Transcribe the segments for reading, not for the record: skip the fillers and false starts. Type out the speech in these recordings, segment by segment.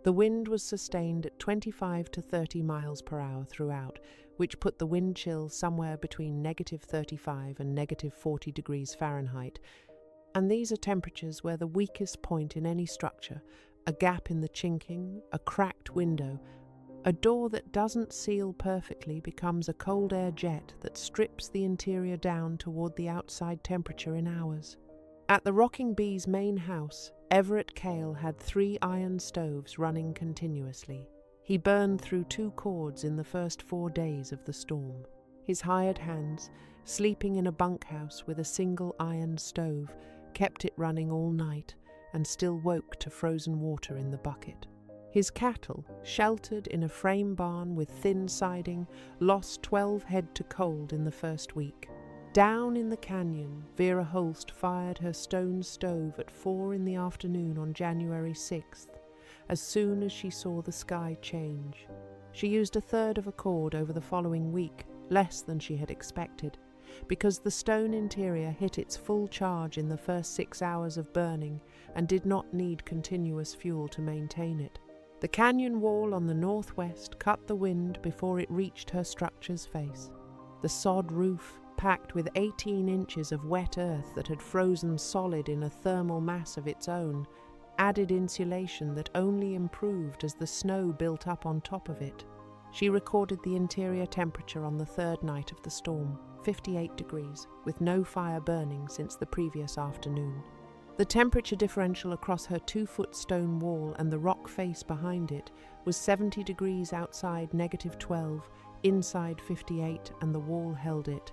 The wind was sustained at 25 to 30 miles per hour throughout, which put the wind chill somewhere between -35 and -40 degrees Fahrenheit, and these are temperatures where the weakest point in any structure, a gap in the chinking, a cracked window, a door that doesn't seal perfectly becomes a cold air jet that strips the interior down toward the outside temperature in hours. At the Rocking Bee's main house, Everett Cale had 3 iron stoves running continuously. He burned through 2 cords in the first 4 days of the storm. His hired hands, sleeping in a bunkhouse with a single iron stove, kept it running all night and still woke to frozen water in the bucket. His cattle, sheltered in a frame barn with thin siding, lost 12 head to cold in the first week. Down in the canyon, Vera Holst fired her stone stove at 4 in the afternoon on January 6th, as soon as she saw the sky change. She used 1/3 of a cord over the following week, less than she had expected, because the stone interior hit its full charge in the first 6 hours of burning and did not need continuous fuel to maintain it. The canyon wall on the northwest cut the wind before it reached her structure's face. The sod roof, packed with 18 inches of wet earth that had frozen solid in a thermal mass of its own, added insulation that only improved as the snow built up on top of it. She recorded the interior temperature on the 3rd night of the storm, 58 degrees, with no fire burning since the previous afternoon. The temperature differential across her 2-foot stone wall and the rock face behind it was 70 degrees outside -12, inside 58, and the wall held it.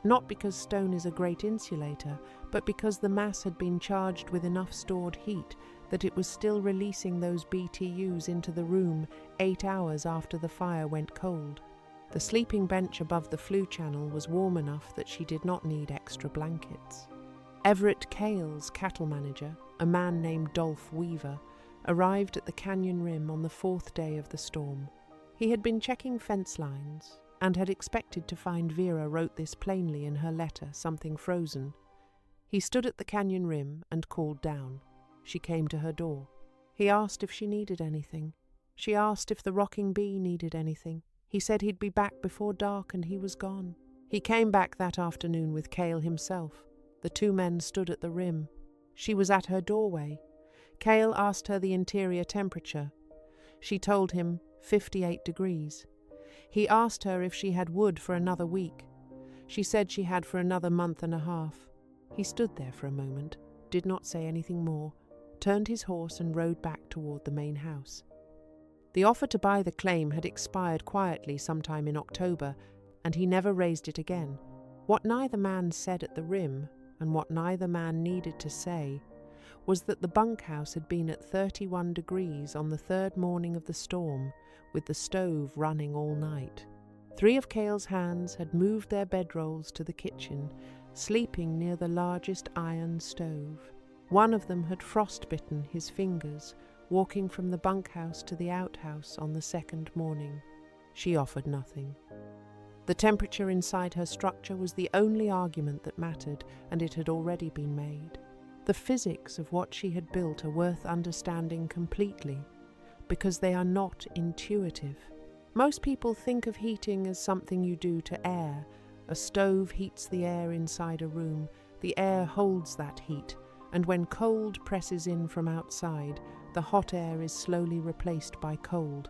Not because stone is a great insulator, but because the mass had been charged with enough stored heat that it was still releasing those BTUs into the room 8 hours after the fire went cold. The sleeping bench above the flue channel was warm enough that she did not need extra blankets. Everett Cale's cattle manager, a man named Dolph Weaver, arrived at the canyon rim on the 4th day of the storm. He had been checking fence lines and had expected to find Vera wrote this plainly in her letter, something frozen. He stood at the canyon rim and called down. She came to her door. He asked if she needed anything. She asked if the Rocking Bee needed anything. He said he'd be back before dark, and he was gone. He came back that afternoon with Cale himself. The 2 men stood at the rim. She was at her doorway. Cale asked her the interior temperature. She told him 58 degrees. He asked her if she had wood for another week. She said she had for another month and a half. He stood there for a moment, did not say anything more, turned his horse and rode back toward the main house. The offer to buy the claim had expired quietly sometime in October, and he never raised it again. What neither man said at the rim, and what neither man needed to say, was that the bunkhouse had been at 31 degrees on the 3rd morning of the storm, with the stove running all night. 3 of Cale's hands had moved their bedrolls to the kitchen, sleeping near the largest iron stove. One of them had frostbitten his fingers, walking from the bunkhouse to the outhouse on the 2nd morning. She offered nothing. The temperature inside her structure was the only argument that mattered, and it had already been made. The physics of what she had built are worth understanding completely, because they are not intuitive. Most people think of heating as something you do to air. A stove heats the air inside a room, the air holds that heat, and when cold presses in from outside, the hot air is slowly replaced by cold.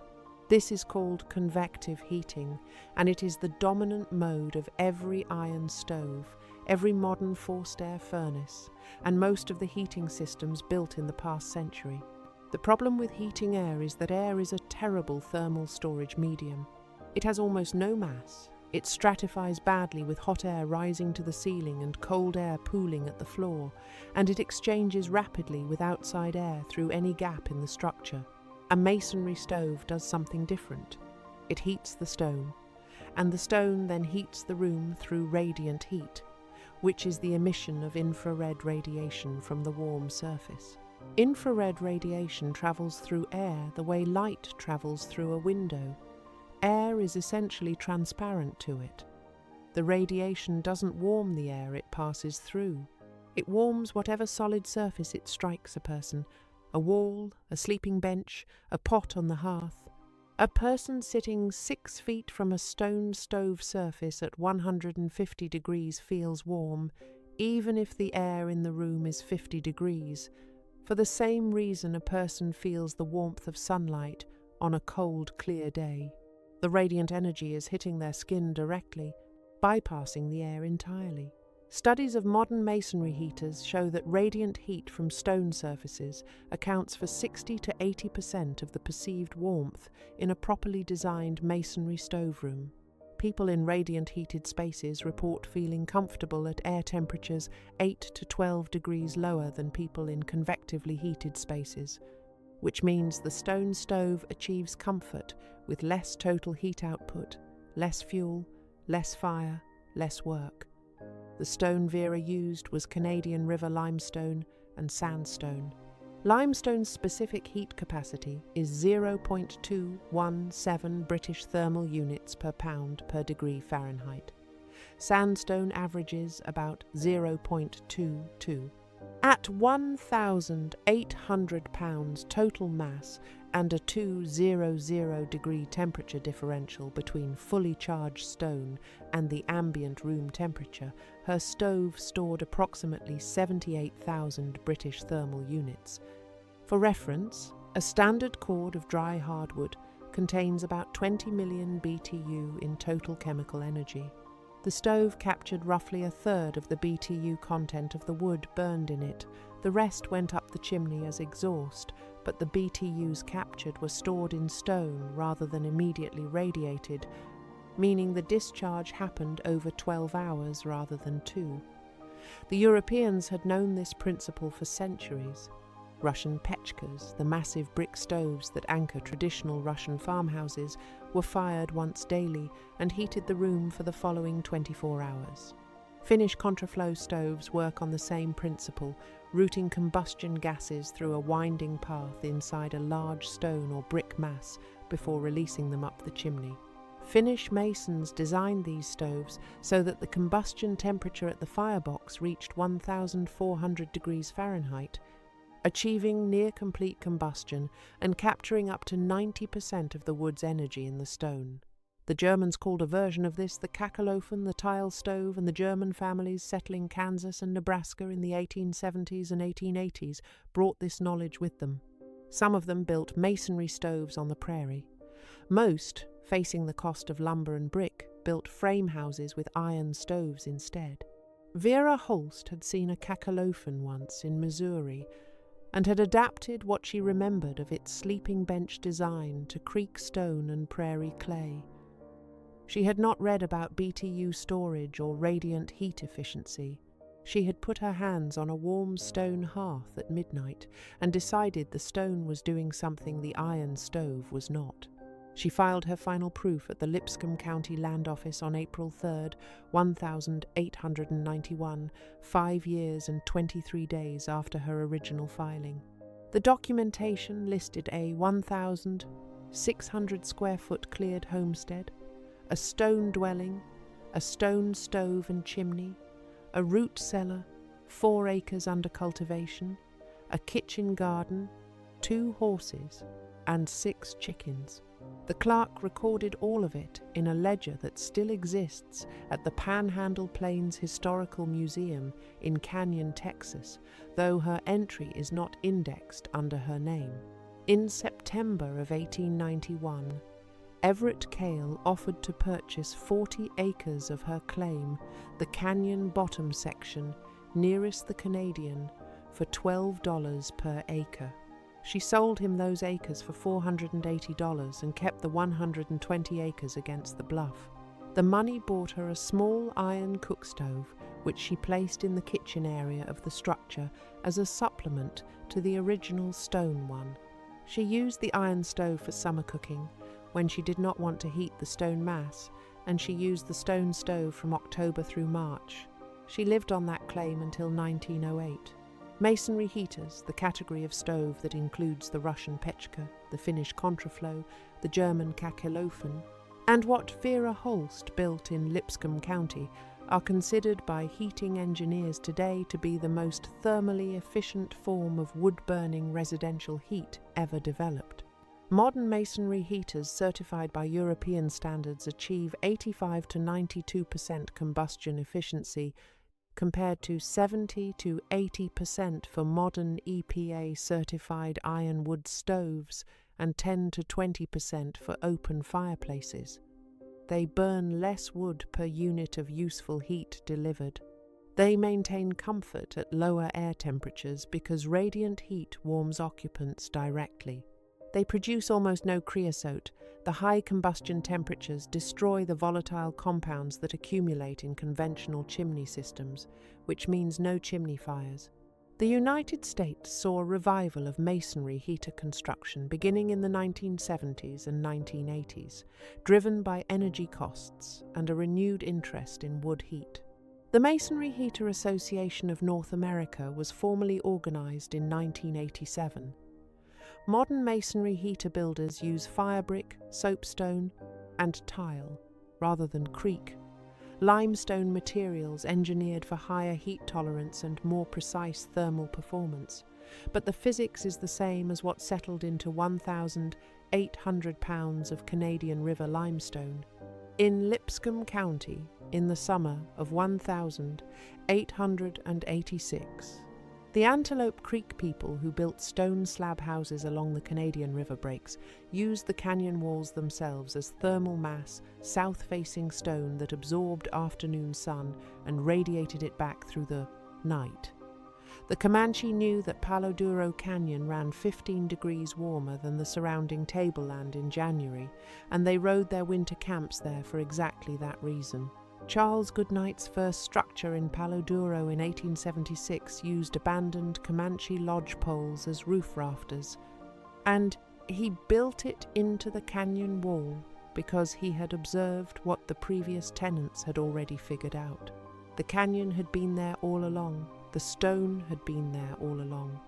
This is called convective heating, and it is the dominant mode of every iron stove, every modern forced air furnace, and most of the heating systems built in the past century. The problem with heating air is that air is a terrible thermal storage medium. It has almost no mass. It stratifies badly with hot air rising to the ceiling and cold air pooling at the floor, and it exchanges rapidly with outside air through any gap in the structure. A masonry stove does something different. It heats the stone, and the stone then heats the room through radiant heat, which is the emission of infrared radiation from the warm surface. Infrared radiation travels through air the way light travels through a window. Air is essentially transparent to it. The radiation doesn't warm the air it passes through. It warms whatever solid surface it strikes a person, a wall, a sleeping bench, a pot on the hearth. A person sitting 6 feet from a stone stove surface at 150 degrees feels warm, even if the air in the room is 50 degrees. For the same reason a person feels the warmth of sunlight on a cold, clear day. The radiant energy is hitting their skin directly, bypassing the air entirely. Studies of modern masonry heaters show that radiant heat from stone surfaces accounts for 60 to 80% of the perceived warmth in a properly designed masonry stove room. People in radiant heated spaces report feeling comfortable at air temperatures 8 to 12 degrees lower than people in convectively heated spaces, which means the stone stove achieves comfort with less total heat output, less fuel, less fire, less work. The stone Vera used was Canadian River limestone and sandstone. Limestone's specific heat capacity is 0.217 British thermal units per pound per degree Fahrenheit. Sandstone averages about 0.22. At 1,800 pounds total mass and a 200 degree temperature differential between fully charged stone and the ambient room temperature, her stove stored approximately 78,000 British thermal units. For reference, a standard cord of dry hardwood contains about 20 million BTU in total chemical energy. The stove captured roughly a third of the BTU content of the wood burned in it. The rest went up the chimney as exhaust, but the BTUs captured were stored in stone rather than immediately radiated, meaning the discharge happened over 12 hours rather than 2. The Europeans had known this principle for centuries. Russian pechkas, the massive brick stoves that anchor traditional Russian farmhouses, were fired once daily and heated the room for the following 24 hours. Finnish contraflow stoves work on the same principle, routing combustion gases through a winding path inside a large stone or brick mass before releasing them up the chimney. Finnish masons designed these stoves so that the combustion temperature at the firebox reached 1,400 degrees Fahrenheit, achieving near-complete combustion and capturing up to 90% of the wood's energy in the stone. The Germans called a version of this the Kachelofen, the tile stove, and the German families settling Kansas and Nebraska in the 1870s and 1880s brought this knowledge with them. Some of them built masonry stoves on the prairie. Most, facing the cost of lumber and brick, built frame houses with iron stoves instead. Vera Holst had seen a Kachelofen once in Missouri, and had adapted what she remembered of its sleeping bench design to creek stone and prairie clay. She had not read about BTU storage or radiant heat efficiency. She had put her hands on a warm stone hearth at midnight and decided the stone was doing something the iron stove was not. She filed her final proof at the Lipscomb County Land Office on April 3, 1891, 5 years and 23 days after her original filing. The documentation listed a 1,600 square foot cleared homestead, a stone dwelling, a stone stove and chimney, a root cellar, 4 acres under cultivation, a kitchen garden, 2 horses, and 6 chickens. The clerk recorded all of it in a ledger that still exists at the Panhandle Plains Historical Museum in Canyon, Texas, though her entry is not indexed under her name. In September of 1891, Everett Cale offered to purchase 40 acres of her claim, the canyon bottom section nearest the Canadian, for $12 per acre. She sold him those acres for $480 and kept the 120 acres against the bluff. The money bought her a small iron cook stove, which she placed in the kitchen area of the structure as a supplement to the original stone one. She used the iron stove for summer cooking, when she did not want to heat the stone mass, and she used the stone stove from October through March. She lived on that claim until 1908. Masonry heaters, the category of stove that includes the Russian pechka, the Finnish contraflow, the German Kachelofen, and what Vera Holst built in Lipscomb County, are considered by heating engineers today to be the most thermally efficient form of wood-burning residential heat ever developed. Modern masonry heaters certified by European standards achieve 85 to 92% combustion efficiency, compared to 70 to 80% for modern EPA-certified ironwood stoves and 10 to 20% for open fireplaces. They burn less wood per unit of useful heat delivered. They maintain comfort at lower air temperatures because radiant heat warms occupants directly. They produce almost no creosote. The high combustion temperatures destroy the volatile compounds that accumulate in conventional chimney systems, which means no chimney fires. The United States saw a revival of masonry heater construction beginning in the 1970s and 1980s, driven by energy costs and a renewed interest in wood heat. The Masonry Heater Association of North America was formally organized in 1987. Modern masonry heater builders use firebrick, soapstone, and tile, rather than creek, limestone materials engineered for higher heat tolerance and more precise thermal performance. But the physics is the same as what settled into 1,800 pounds of Canadian River limestone. In Lipscomb County, in the summer of 1886, the Antelope Creek people who built stone slab houses along the Canadian River breaks used the canyon walls themselves as thermal mass, south-facing stone that absorbed afternoon sun and radiated it back through the night. The Comanche knew that Palo Duro Canyon ran 15 degrees warmer than the surrounding tableland in January, and they rode their winter camps there for exactly that reason. Charles Goodnight's first structure in Palo Duro in 1876 used abandoned Comanche lodge poles as roof rafters, and he built it into the canyon wall because he had observed what the previous tenants had already figured out. The canyon had been there all along. The stone had been there all along.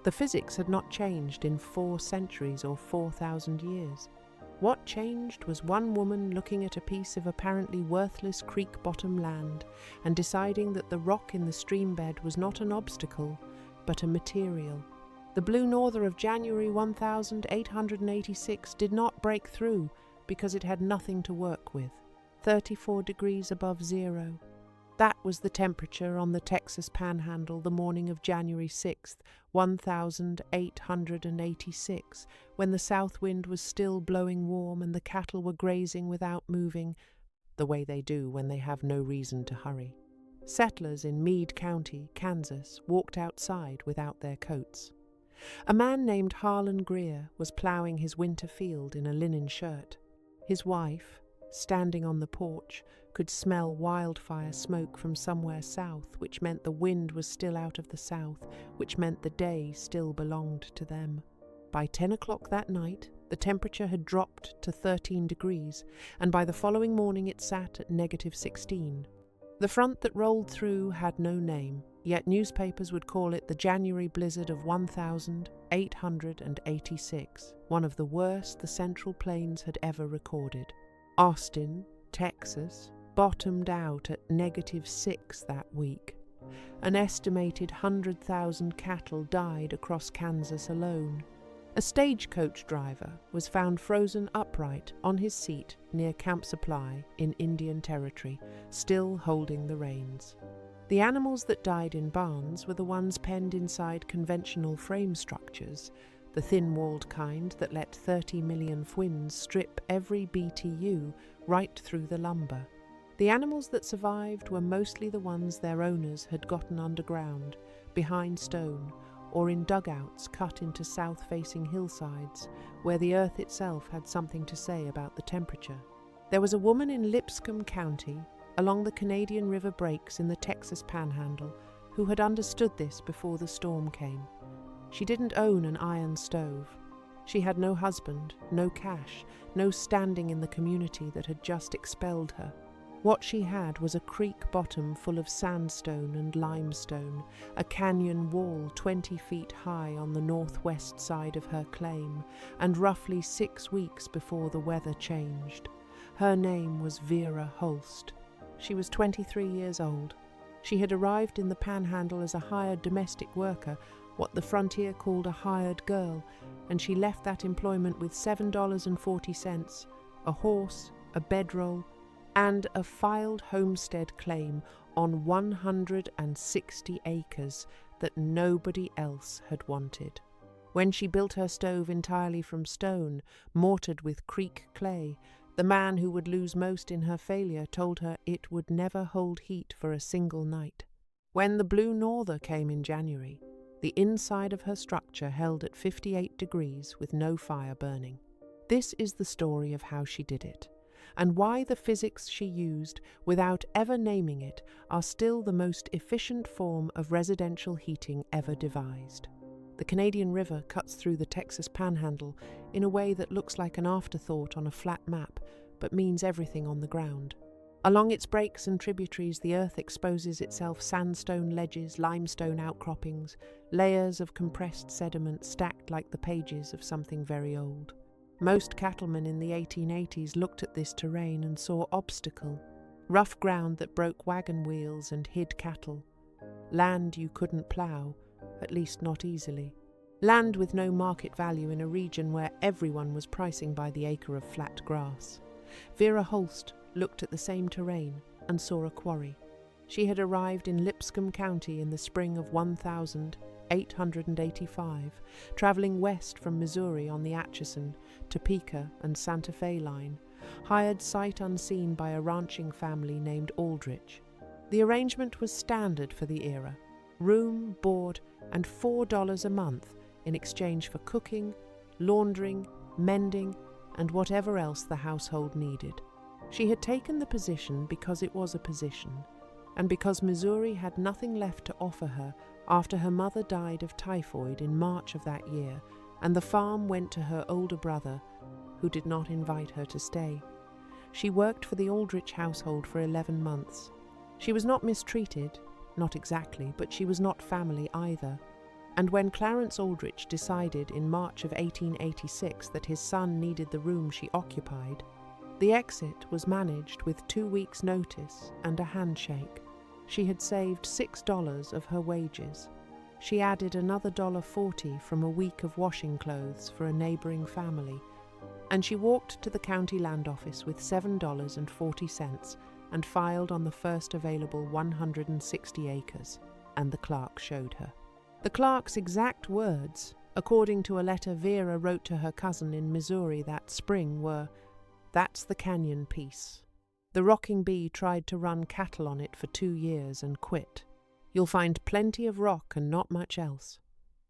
The physics had not changed in 4 centuries or 4,000 years. What changed was one woman looking at a piece of apparently worthless creek-bottom land and deciding that the rock in the stream bed was not an obstacle, but a material. The blue norther of January 1886 did not break through because it had nothing to work with. 34 degrees above zero. That was the temperature on the Texas Panhandle the morning of January 6, 1886, when the south wind was still blowing warm and the cattle were grazing without moving, the way they do when they have no reason to hurry. Settlers in Meade County, Kansas, walked outside without their coats. A man named Harlan Greer was ploughing his winter field in a linen shirt. His wife, standing on the porch, could smell wildfire smoke from somewhere south, which meant the wind was still out of the south, which meant the day still belonged to them. By 10 o'clock that night, the temperature had dropped to 13 degrees, and by the following morning it sat at -16. The front that rolled through had no name, yet newspapers would call it the January blizzard of 1886, one of the worst the Central Plains had ever recorded. Austin, Texas, bottomed out at -6 that week. An estimated 100,000 cattle died across Kansas alone. A stagecoach driver was found frozen upright on his seat near Camp Supply in Indian Territory, still holding the reins. The animals that died in barns were the ones penned inside conventional frame structures, the thin-walled kind that let 30 million winds strip every BTU right through the lumber. The animals that survived were mostly the ones their owners had gotten underground, behind stone, or in dugouts cut into south-facing hillsides, where the earth itself had something to say about the temperature. There was a woman in Lipscomb County, along the Canadian River breaks in the Texas Panhandle, who had understood this before the storm came. She didn't own an iron stove. She had no husband, no cash, no standing in the community that had just expelled her. What she had was a creek bottom full of sandstone and limestone, a canyon wall 20 feet high on the northwest side of her claim, and roughly 6 weeks before the weather changed. Her name was Vera Holst. She was 23 years old. She had arrived in the Panhandle as a hired domestic worker, what the frontier called a hired girl, and she left that employment with $7.40, a horse, a bedroll, and a filed homestead claim on 160 acres that nobody else had wanted. When she built her stove entirely from stone, mortared with creek clay, the man who would lose most in her failure told her it would never hold heat for a single night. When the blue norther came in January, the inside of her structure held at 58 degrees with no fire burning. This is the story of how she did it, and why the physics she used, without ever naming it, are still the most efficient form of residential heating ever devised. The Canadian River cuts through the Texas Panhandle in a way that looks like an afterthought on a flat map, but means everything on the ground. Along its breaks and tributaries, the earth exposes itself sandstone ledges, limestone outcroppings, layers of compressed sediment stacked like the pages of something very old. Most cattlemen in the 1880s looked at this terrain and saw obstacle, rough ground that broke wagon wheels and hid cattle, land you couldn't plough, at least not easily, land with no market value in a region where everyone was pricing by the acre of flat grass. Vera Holst looked at the same terrain and saw a quarry. She had arrived in Lipscomb County in the spring of 1885, traveling west from Missouri on the Atchison, Topeka and Santa Fe line, hired sight unseen by a ranching family named Aldrich. The arrangement was standard for the era: room, board, and $4 a month in exchange for cooking, laundering, mending, and whatever else the household needed. She had taken the position because it was a position, and because Missouri had nothing left to offer her after her mother died of typhoid in March of that year, and the farm went to her older brother, who did not invite her to stay. She worked for the Aldrich household for 11 months. She was not mistreated, not exactly, but she was not family either. And when Clarence Aldrich decided in March of 1886 that his son needed the room she occupied, the exit was managed with 2 weeks' notice and a handshake. She had saved $6 of her wages. She added another $1.40 from a week of washing clothes for a neighboring family, and she walked to the county land office with $7.40 and filed on the first available 160 acres, and the clerk showed her. The clerk's exact words, according to a letter Vera wrote to her cousin in Missouri that spring, were, "That's the canyon piece. The rocking bee tried to run cattle on it for 2 years and quit. You'll find plenty of rock and not much else."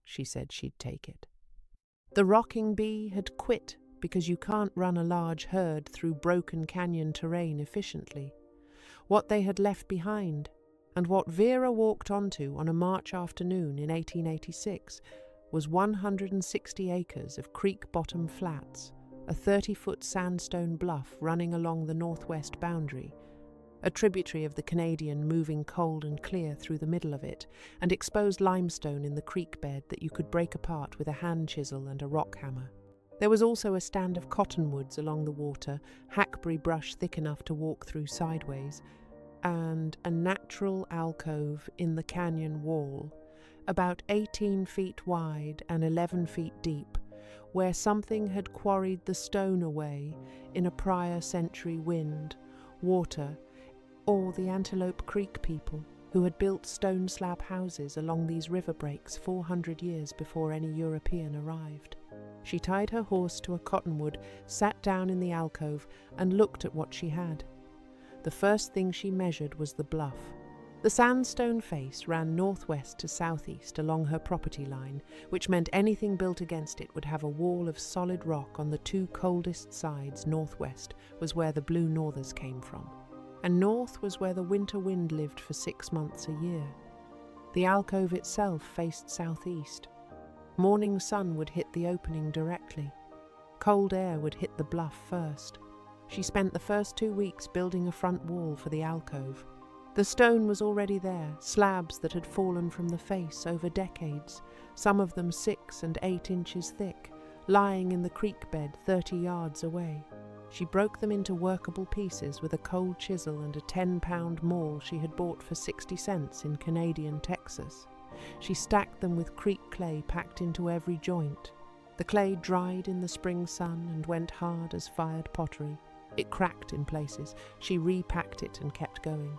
She said she'd take it. The rocking bee had quit because you can't run a large herd through broken canyon terrain efficiently. What they had left behind, and what Vera walked onto on a March afternoon in 1886, was 160 acres of creek-bottom flats, a 30-foot sandstone bluff running along the northwest boundary, a tributary of the Canadian moving cold and clear through the middle of it, and exposed limestone in the creek bed that you could break apart with a hand chisel and a rock hammer. There was also a stand of cottonwoods along the water, hackberry brush thick enough to walk through sideways, and a natural alcove in the canyon wall, about 18 feet wide and 11 feet deep, where something had quarried the stone away in a prior century wind, water, or the Antelope Creek people, who had built stone slab houses along these river breaks 400 years before any European arrived. She tied her horse to a cottonwood, sat down in the alcove, and looked at what she had. The first thing she measured was the bluff. The sandstone face ran northwest to southeast along her property line, which meant anything built against it would have a wall of solid rock on the 2 coldest sides. Northwest was where the blue northers came from, and north was where the winter wind lived for 6 months a year. The alcove itself faced southeast. Morning sun would hit the opening directly. Cold air would hit the bluff first. She spent the first 2 weeks building a front wall for the alcove. The stone was already there, slabs that had fallen from the face over decades, some of them 6 and 8 inches thick, lying in the creek bed 30 yards away. She broke them into workable pieces with a cold chisel and a 10-pound maul she had bought for 60 cents in Canadian Texas. She stacked them with creek clay packed into every joint. The clay dried in the spring sun and went hard as fired pottery. It cracked in places. She repacked it and kept going.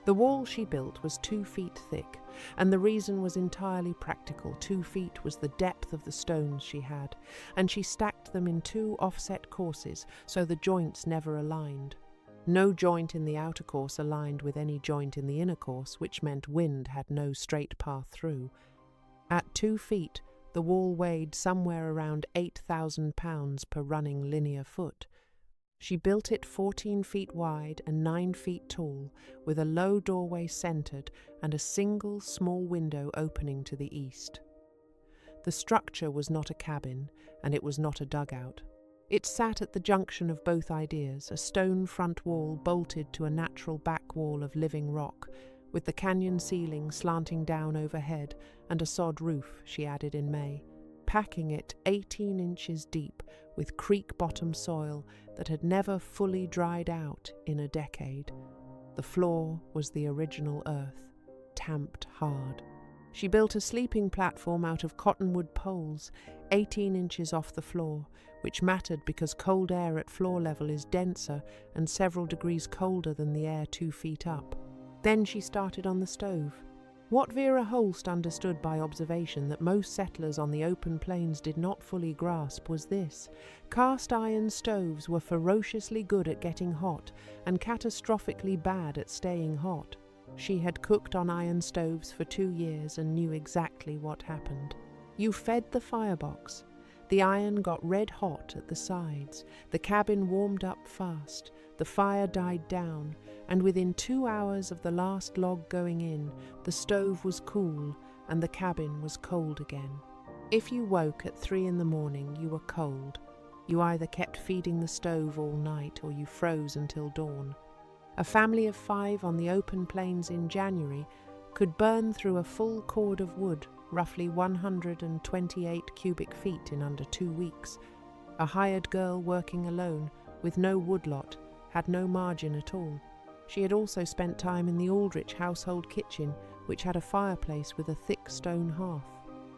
The wall she built was 2 feet thick, and the reason was entirely practical. 2 feet was the depth of the stones she had, and she stacked them in 2 offset courses, so the joints never aligned. No joint in the outer course aligned with any joint in the inner course, which meant wind had no straight path through. At 2 feet, the wall weighed somewhere around 8,000 pounds per running linear foot. She built it 14 feet wide and 9 feet tall, with a low doorway centered and a single small window opening to the east. The structure was not a cabin, and it was not a dugout. It sat at the junction of both ideas, a stone front wall bolted to a natural back wall of living rock, with the canyon ceiling slanting down overhead and a sod roof, she added in May, packing it 18 inches deep with creek-bottom soil that had never fully dried out in a decade. The floor was the original earth, tamped hard. She built a sleeping platform out of cottonwood poles, 18 inches off the floor, which mattered because cold air at floor level is denser and several degrees colder than the air 2 feet up. Then she started on the stove. What Vera Holst understood by observation that most settlers on the open plains did not fully grasp was this: cast iron stoves were ferociously good at getting hot and catastrophically bad at staying hot. She had cooked on iron stoves for 2 years and knew exactly what happened. You fed the firebox. The iron got red hot at the sides. The cabin warmed up fast. The fire died down, and within 2 hours of the last log going in, the stove was cool and the cabin was cold again. If you woke at 3 in the morning, you were cold. You either kept feeding the stove all night or you froze until dawn. A family of 5 on the open plains in January could burn through a full cord of wood, roughly 128 cubic feet, in under 2 weeks. A hired girl working alone, with no woodlot, had no margin at all. She had also spent time in the Aldrich household kitchen, which had a fireplace with a thick stone hearth.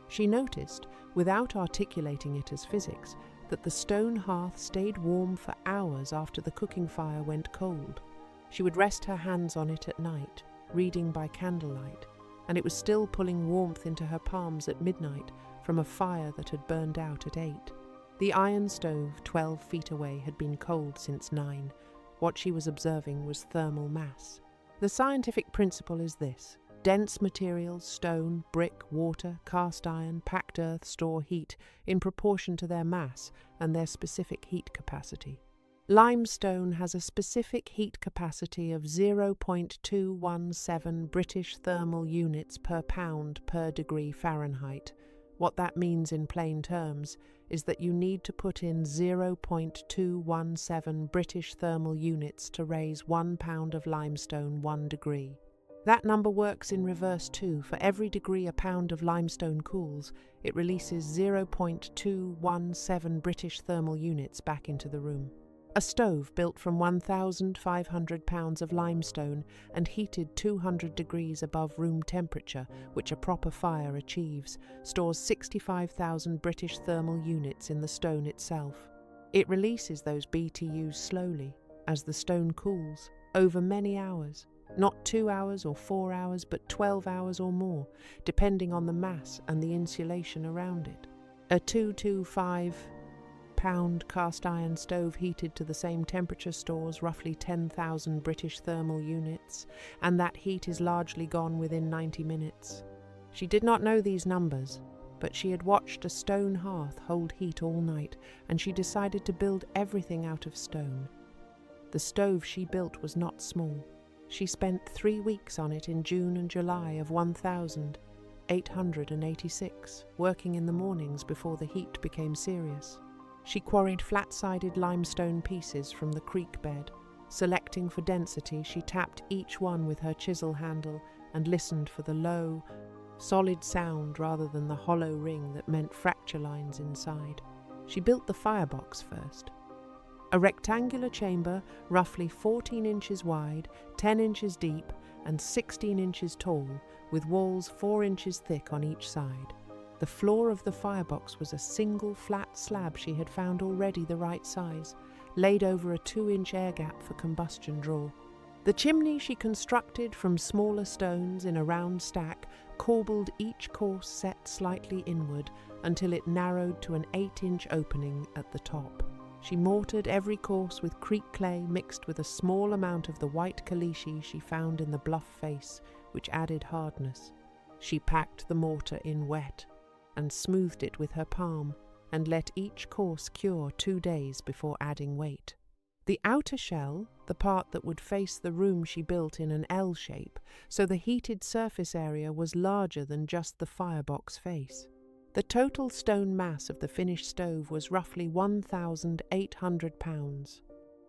She noticed, without articulating it as physics, that the stone hearth stayed warm for hours after the cooking fire went cold. She would rest her hands on it at night, reading by candlelight, and it was still pulling warmth into her palms at midnight from a fire that had burned out at 8. The iron stove 12 feet away had been cold since 9. What she was observing was thermal mass. The scientific principle is this: dense materials, stone, brick, water, cast iron, packed earth, store heat in proportion to their mass and their specific heat capacity. Limestone has a specific heat capacity of 0.217 British thermal units per pound per degree Fahrenheit. What that means in plain terms is that you need to put in 0.217 British thermal units to raise 1 pound of limestone 1 degree. That number works in reverse too. For every degree a pound of limestone cools, it releases 0.217 British thermal units back into the room. A stove built from 1,500 pounds of limestone and heated 200 degrees above room temperature, which a proper fire achieves, stores 65,000 British thermal units in the stone itself. It releases those BTUs slowly, as the stone cools, over many hours. Not 2 hours or 4 hours, but 12 hours or more, depending on the mass and the insulation around it. A 225-pound cast iron stove heated to the same temperature stores roughly 10,000 British thermal units, and that heat is largely gone within 90 minutes. She did not know these numbers, but she had watched a stone hearth hold heat all night, and she decided to build everything out of stone. The stove she built was not small. She spent 3 weeks on it in June and July of 1886, working in the mornings before the heat became serious. She quarried flat-sided limestone pieces from the creek bed. Selecting for density, she tapped each one with her chisel handle and listened for the low, solid sound rather than the hollow ring that meant fracture lines inside. She built the firebox first. A rectangular chamber, roughly 14 inches wide, 10 inches deep, and 16 inches tall, with walls 4 inches thick on each side. The floor of the firebox was a single flat slab she had found already the right size, laid over a 2-inch air gap for combustion draw. The chimney she constructed from smaller stones in a round stack, corbelled each course set slightly inward until it narrowed to an 8-inch opening at the top. She mortared every course with creek clay mixed with a small amount of the white caliche she found in the bluff face, which added hardness. She packed the mortar in wet and smoothed it with her palm and let each course cure 2 days before adding weight. The outer shell, the part that would face the room she built in an L shape, so the heated surface area was larger than just the firebox face. The total stone mass of the finished stove was roughly 1,800 pounds.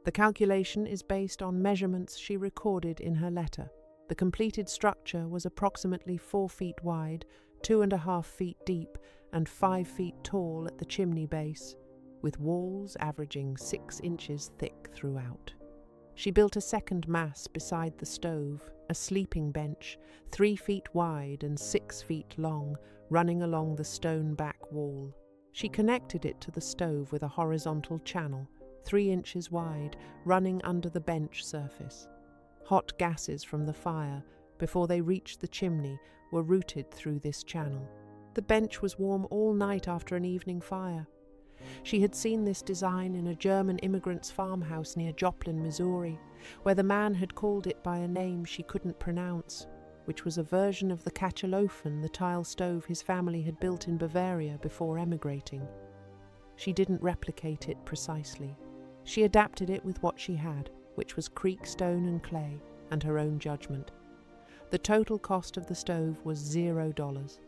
The calculation is based on measurements she recorded in her letter. The completed structure was approximately 4 feet wide, 2.5 feet deep, and 5 feet tall at the chimney base, with walls averaging 6 inches thick throughout. She built a second mass beside the stove, a sleeping bench, 3 feet wide and 6 feet long, running along the stone back wall. She connected it to the stove with a horizontal channel, 3 inches wide, running under the bench surface. Hot gases from the fire, before they reached the chimney, were routed through this channel. The bench was warm all night after an evening fire. She had seen this design in a German immigrant's farmhouse near Joplin, Missouri, where the man had called it by a name she couldn't pronounce, which was a version of the Kachelofen, the tile stove his family had built in Bavaria before emigrating. She didn't replicate it precisely. She adapted it with what she had, which was creek stone and clay, and her own judgment. The total cost of the stove was $0.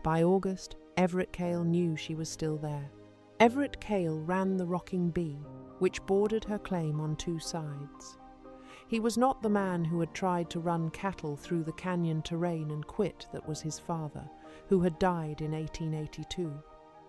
By August, Everett Cale knew she was still there. Everett Cale ran the Rocking Bee, which bordered her claim on 2 sides. He was not the man who had tried to run cattle through the canyon terrain and quit that was his father, who had died in 1882.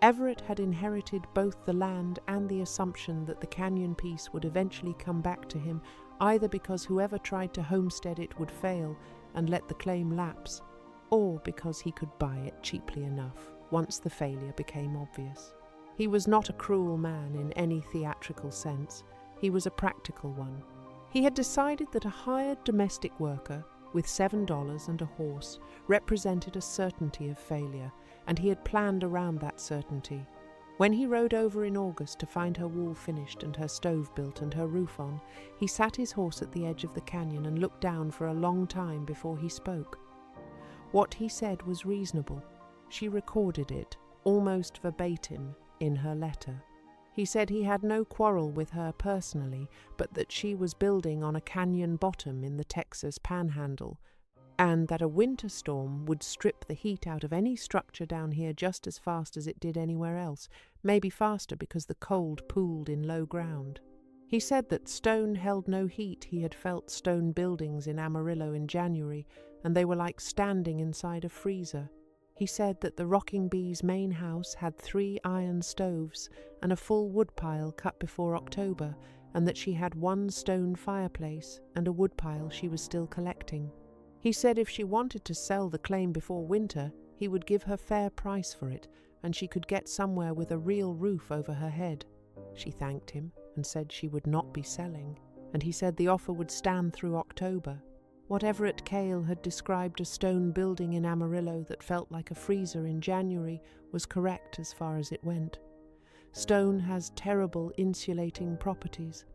Everett had inherited both the land and the assumption that the canyon piece would eventually come back to him, either because whoever tried to homestead it would fail and let the claim lapse, or because he could buy it cheaply enough once the failure became obvious. He was not a cruel man in any theatrical sense. He was a practical one. He had decided that a hired domestic worker with $7 and a horse represented a certainty of failure, and he had planned around that certainty. When he rode over in August to find her wall finished and her stove built and her roof on, he sat his horse at the edge of the canyon and looked down for a long time before he spoke. What he said was reasonable. She recorded it, almost verbatim, in her letter. He said he had no quarrel with her personally, but that she was building on a canyon bottom in the Texas Panhandle, and that a winter storm would strip the heat out of any structure down here just as fast as it did anywhere else, maybe faster because the cold pooled in low ground. He said that stone held no heat. He had felt stone buildings in Amarillo in January, and they were like standing inside a freezer. He said that the Rocking Bee's main house had 3 iron stoves and a full woodpile cut before October, and that she had 1 stone fireplace and a woodpile she was still collecting. He said if she wanted to sell the claim before winter, he would give her fair price for it, and she could get somewhere with a real roof over her head. She thanked him and said she would not be selling, and he said the offer would stand through October. What Everett Cale had described a stone building in Amarillo that felt like a freezer in January was correct as far as it went. Stone has terrible insulating properties.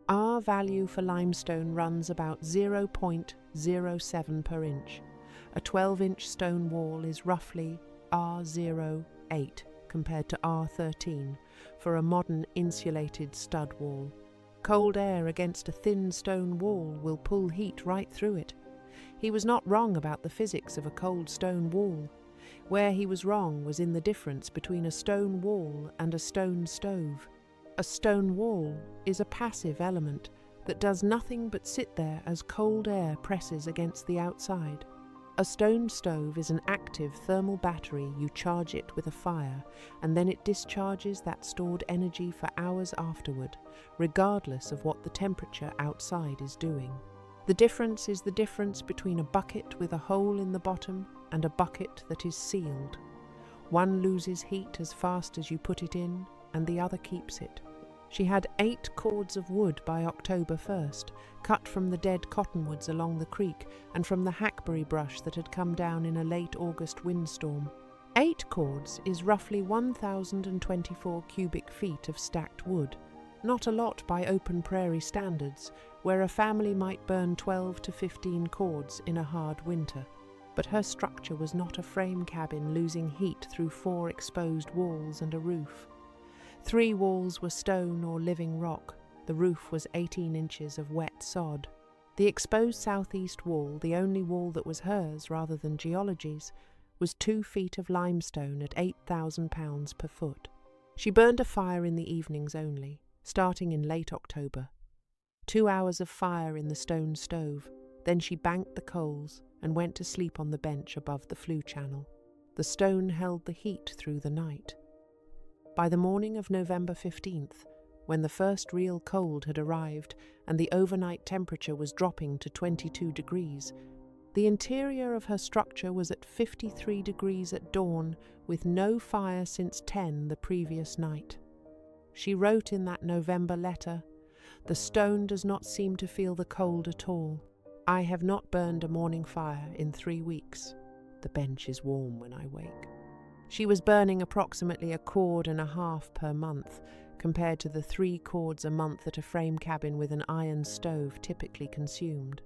Our value for limestone runs about 0.07 per inch. A 12-inch stone wall is roughly R08 compared to R13 for a modern insulated stud wall. Cold air against a thin stone wall will pull heat right through it. He was not wrong about the physics of a cold stone wall. Where he was wrong was in the difference between a stone wall and a stone stove. A stone wall is a passive element that does nothing but sit there as cold air presses against the outside. A stone stove is an active thermal battery. You charge it with a fire, and then it discharges that stored energy for hours afterward, regardless of what the temperature outside is doing. The difference is the difference between a bucket with a hole in the bottom and a bucket that is sealed. One loses heat as fast as you put it in, and the other keeps it. She had 8 cords of wood by October 1st, cut from the dead cottonwoods along the creek and from the hackberry brush that had come down in a late August windstorm. 8 cords is roughly 1,024 cubic feet of stacked wood. Not a lot by open prairie standards, where a family might burn 12 to 15 cords in a hard winter. But her structure was not a frame cabin losing heat through 4 exposed walls and a roof. 3 walls were stone or living rock. The roof was 18 inches of wet sod. The exposed southeast wall, the only wall that was hers rather than geology's, was 2 feet of limestone at 8,000 pounds per foot. She burned a fire in the evenings only, starting in late October. 2 hours of fire in the stone stove, then she banked the coals and went to sleep on the bench above the flue channel. The stone held the heat through the night. By the morning of November 15th, when the first real cold had arrived and the overnight temperature was dropping to 22 degrees, the interior of her structure was at 53 degrees at dawn, with no fire since 10 the previous night. She wrote in that November letter, "The stone does not seem to feel the cold at all. I have not burned a morning fire in 3 weeks. The bench is warm when I wake." She was burning approximately 1.5 cords per month, compared to the 3 cords a month that a frame cabin with an iron stove typically consumed.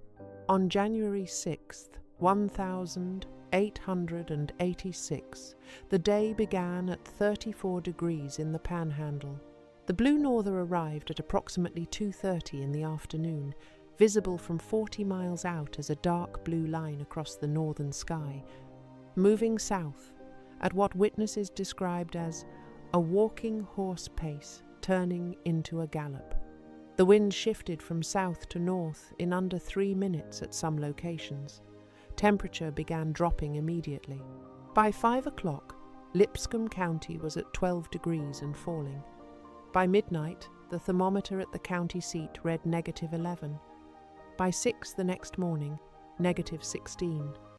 On January 6th, 1886, the day began at 34 degrees in the Panhandle. The Blue Norther arrived at approximately 2:30 in the afternoon, visible from 40 miles out as a dark blue line across the northern sky, moving south at what witnesses described as a walking horse pace turning into a gallop. The wind shifted from south to north in under 3 minutes at some locations. Temperature began dropping immediately. By 5 o'clock, Lipscomb County was at 12 degrees and falling. By midnight, the thermometer at the county seat read -11. By 6 the next morning, -16.